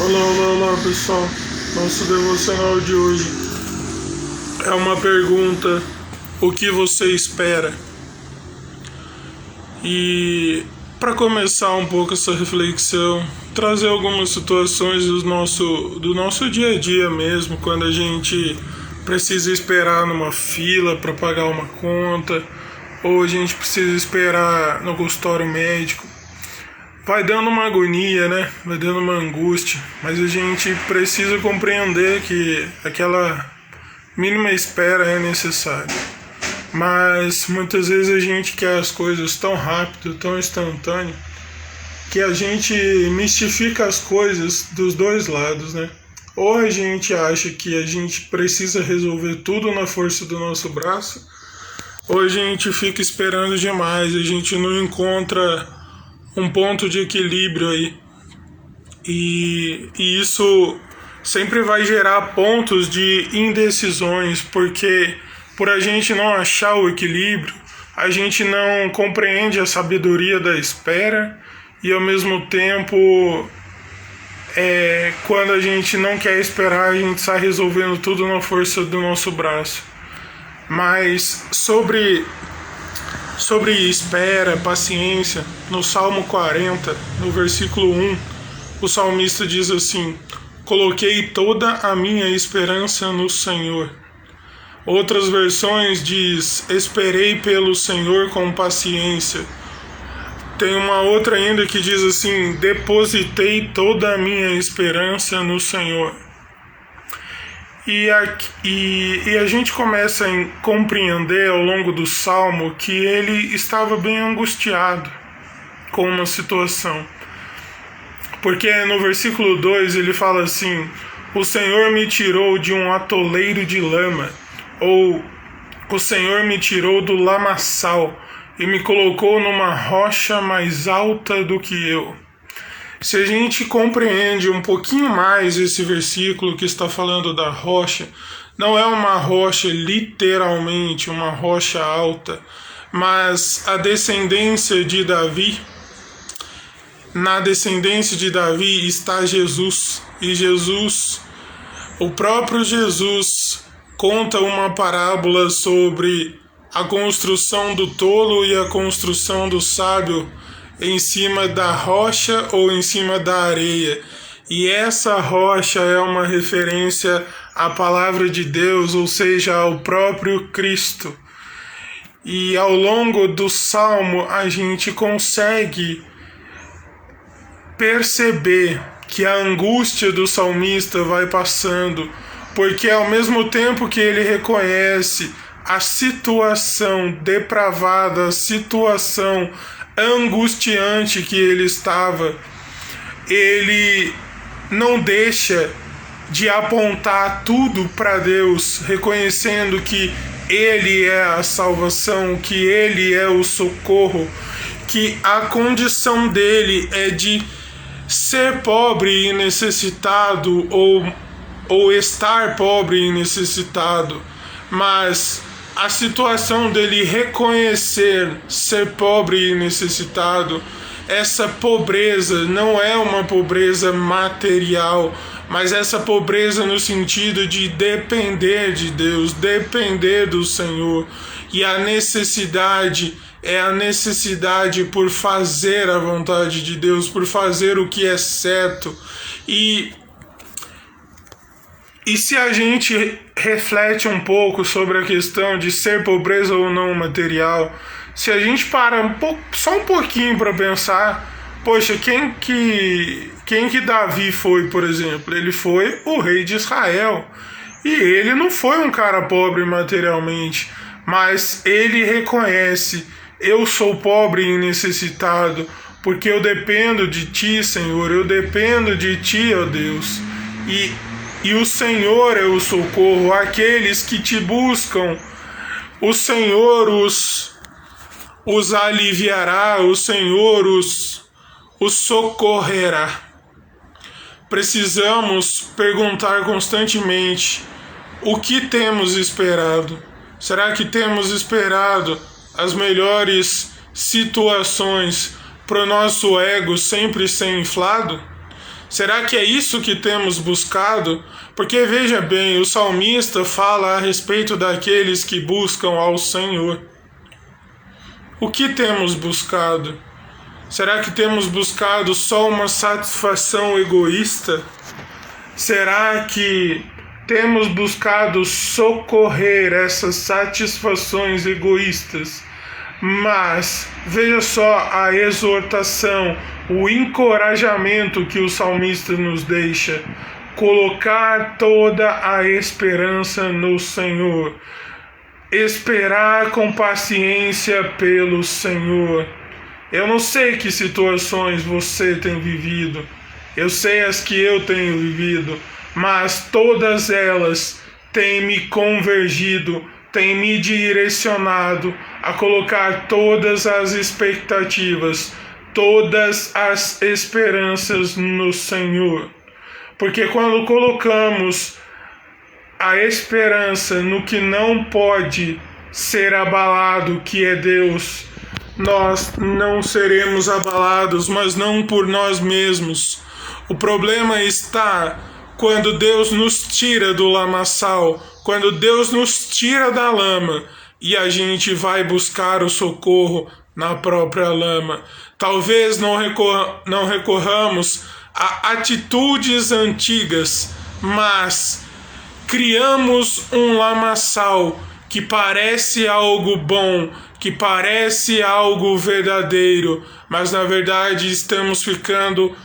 Olá, olá, olá pessoal. Nosso devocional de hoje é uma pergunta: o que você espera? E para começar um pouco essa reflexão, trazer algumas situações do nosso dia a dia mesmo, quando a gente precisa esperar numa fila para pagar uma conta, ou a gente precisa esperar no consultório médico. Vai dando uma agonia, né? Vai dando uma angústia, mas a gente precisa compreender que aquela mínima espera é necessária. Mas muitas vezes a gente quer as coisas tão rápido, tão instantâneo, que a gente mistifica as coisas dos dois lados, né? Ou a gente acha que a gente precisa resolver tudo na força do nosso braço, ou a gente fica esperando demais, a gente não encontra um ponto de equilíbrio aí. E isso sempre vai gerar pontos de indecisões, porque por a gente não achar o equilíbrio, a gente não compreende a sabedoria da espera e ao mesmo tempo, quando a gente não quer esperar, a gente sai resolvendo tudo na força do nosso braço. Mas sobre espera, paciência, no Salmo 40, no versículo 1, o salmista diz assim: coloquei toda a minha esperança no Senhor. Outras versões diz: esperei pelo Senhor com paciência. Tem uma outra ainda que diz assim: depositei toda a minha esperança no Senhor. E a gente começa a compreender ao longo do Salmo que ele estava bem angustiado com uma situação. Porque no versículo 2 ele fala assim: o Senhor me tirou de um atoleiro de lama, ou o Senhor me tirou do lamaçal e me colocou numa rocha mais alta do que eu. Se a gente compreende um pouquinho mais esse versículo que está falando da rocha, não é uma rocha literalmente, uma rocha alta, mas a descendência de Davi, na descendência de Davi está Jesus, e Jesus, o próprio Jesus, conta uma parábola sobre a construção do tolo e a construção do sábio em cima da rocha ou em cima da areia. E essa rocha é uma referência à palavra de Deus, ou seja, ao próprio Cristo. E ao longo do Salmo a gente consegue perceber que a angústia do salmista vai passando, porque ao mesmo tempo que ele reconhece a situação depravada, a situação angustiante que ele estava, ele não deixa de apontar tudo para Deus, reconhecendo que Ele é a salvação, que Ele é o socorro, que a condição dele é de ser pobre e necessitado, ou estar pobre e necessitado, mas a situação dele reconhecer ser pobre e necessitado, essa pobreza não é uma pobreza material, mas essa pobreza no sentido de depender de Deus, depender do Senhor. E a necessidade é a necessidade por fazer a vontade de Deus, por fazer o que é certo. E se a gente reflete um pouco sobre a questão de ser pobreza ou não material, se a gente para só um pouquinho para pensar, poxa, quem que Davi foi, por exemplo? Ele foi o rei de Israel. E ele não foi um cara pobre materialmente, mas ele reconhece: eu sou pobre e necessitado, porque eu dependo de ti, Senhor, eu dependo de ti, ó Deus. E o Senhor é o socorro, aqueles que te buscam, o Senhor os aliviará, o Senhor os socorrerá. Precisamos perguntar constantemente: o que temos esperado? Será que temos esperado as melhores situações para o nosso ego sempre ser inflado? Será que é isso que temos buscado? Porque veja bem, o salmista fala a respeito daqueles que buscam ao Senhor. O que temos buscado? Será que temos buscado só uma satisfação egoísta? Será que temos buscado socorrer essas satisfações egoístas? Mas veja só a exortação, o encorajamento que o salmista nos deixa: colocar toda a esperança no Senhor, esperar com paciência pelo Senhor. Eu não sei que situações você tem vivido, eu sei as que eu tenho vivido, mas todas elas têm me convergido, têm me direcionado a colocar todas as expectativas, todas as esperanças no Senhor. Porque quando colocamos a esperança no que não pode ser abalado, que é Deus, nós não seremos abalados, mas não por nós mesmos. O problema está quando Deus nos tira do lamaçal, quando Deus nos tira da lama e a gente vai buscar o socorro na própria lama. Talvez não recorramos a atitudes antigas, mas criamos um lamaçal que parece algo bom, que parece algo verdadeiro, mas na verdade estamos ficando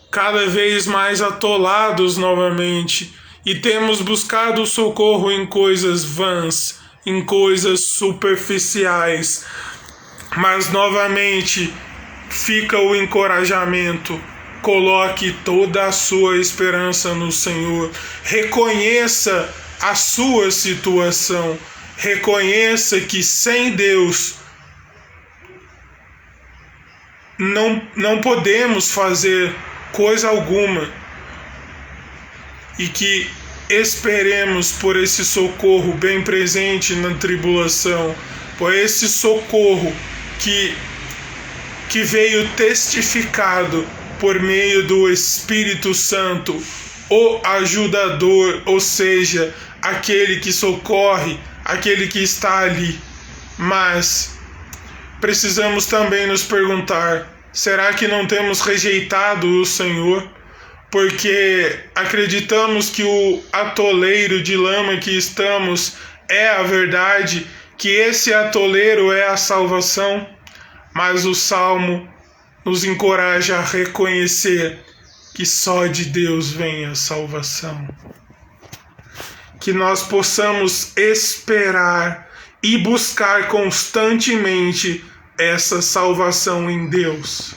cada vez mais atolados novamente e temos buscado socorro em coisas vãs, em coisas superficiais. Mas novamente fica o encorajamento: coloque toda a sua esperança no Senhor, reconheça a sua situação, reconheça que sem Deus não podemos fazer coisa alguma, e que esperemos por esse socorro bem presente na tribulação, por esse socorro que veio testificado por meio do Espírito Santo, o ajudador, ou seja, aquele que socorre, aquele que está ali. Mas precisamos também nos perguntar: será que não temos rejeitado o Senhor? Porque acreditamos que o atoleiro de lama que estamos é a verdade, que esse atoleiro é a salvação. Mas o Salmo nos encoraja a reconhecer que só de Deus vem a salvação. Que nós possamos esperar e buscar constantemente essa salvação em Deus.